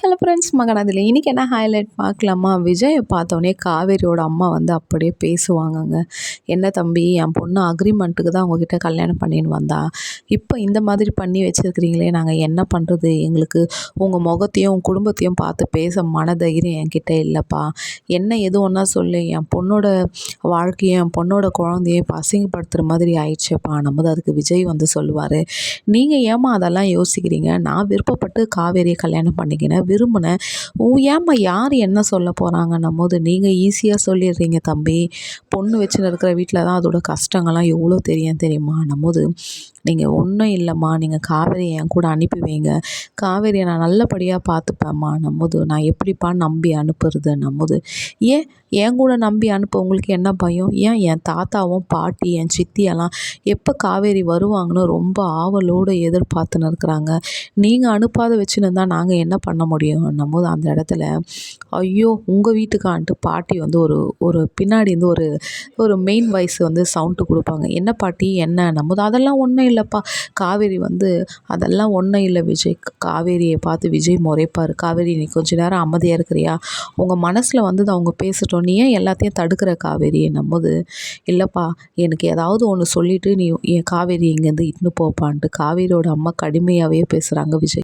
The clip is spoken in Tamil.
ஹலோ ஃப்ரெண்ட்ஸ், மகன் இன்றைக்கி என்ன ஹைலைட் பார்க்கலாமா? விஜயை பார்த்தோன்னே காவேரியோட அம்மா வந்து அப்படியே பேசுவாங்கங்க. "என்ன தம்பி, என் பொண்ணு அக்ரிமெண்ட்டுக்கு தான் உங்ககிட்ட கல்யாணம் பண்ணின்னு வந்தா. இப்போ இந்த மாதிரி பண்ணி வச்சுருக்கிறீங்களே, நாங்கள் என்ன பண்ணுறது? எங்களுக்கு உங்கள் முகத்தையும் குடும்பத்தையும் பார்த்து பேச மனதைரியம் என்கிட்ட இல்லைப்பா. என்ன எது ஒன்றா சொல்லு, என் பொண்ணோட வாழ்க்கையும் என் பொண்ணோட குழந்தையும் இப்போ அசிங்கப்படுத்துகிற மாதிரி ஆயிடுச்சேப்பா." நம்ம அதுக்கு விஜய் வந்து சொல்லுவார், "நீங்கள் ஏம்மா அதெல்லாம் யோசிக்கிறீங்க? நான் விருப்பப்பட்டு காவேரியை கல்யாணம் பண்ணிக்கினேன், விரும்பினேன். ஏம்மா யார் என்ன சொல்ல போகிறாங்கன்னும் போது நீங்கள் ஈஸியாக சொல்லிடுறீங்க தம்பி. பொண்ணு வச்சுன்னு இருக்கிற வீட்டில் தான் அதோட கஷ்டங்கள்லாம் எவ்வளோ தெரியுமா போது, நீங்கள் ஒன்றும் இல்லைம்மா, நீங்கள் காவேரியை என் கூட அனுப்பி வைங்க. காவேரியை நான் நல்லபடியாக பார்த்துப்பேம்மா போது, நான் எப்படிப்பா நம்பி அனுப்புறதுன்னும் போது, ஏன் என் கூட நம்பி அனுப்ப உங்களுக்கு என்ன பயம்? ஏன் என் தாத்தாவும் பாட்டி என் சித்தியெல்லாம் எப்போ காவேரி வருவாங்கன்னு ரொம்ப ஆவலோடு எதிர்பார்த்துன்னு இருக்கிறாங்க. நீங்கள் அனுப்பாத வச்சுன்னு இருந்தால் நாங்கள் என்ன பண்ண முடியும்ன்னும் போது, அந்த இடத்துல ஐயோ உங்கள் வீட்டுக்கான்ட்டு பாட்டி வந்து ஒரு ஒரு பின்னாடி இருந்து ஒரு ஒரு மெயின் வாய்ஸ் வந்து சவுண்டு கொடுப்பாங்க. என்ன பாட்டி என்னன்னும் போது, அதெல்லாம் ஒன்றும் இல்லைப்பா. காவேரி வந்து அதெல்லாம் ஒன்றும் இல்லை விஜய். காவேரியை பார்த்து விஜய் முறைப்பார். காவேரி, நீ கொஞ்ச நேரம் அமைதியாக இருக்கிறியா? உங்கள் மனசில் வந்தது அவங்க பேசட்டும், நீ ஏன் எல்லாத்தையும் தடுக்கிற காவேரின்னும் போது, இல்லைப்பா, எனக்கு ஏதாவது ஒன்று சொல்லிவிட்டு நீ என் காவேரி இங்கேருந்து இட்டுன்னு போப்பான்ட்டு காவேரியோட அம்மா கடுமையாகவே பேசுகிறாங்க விஜய்.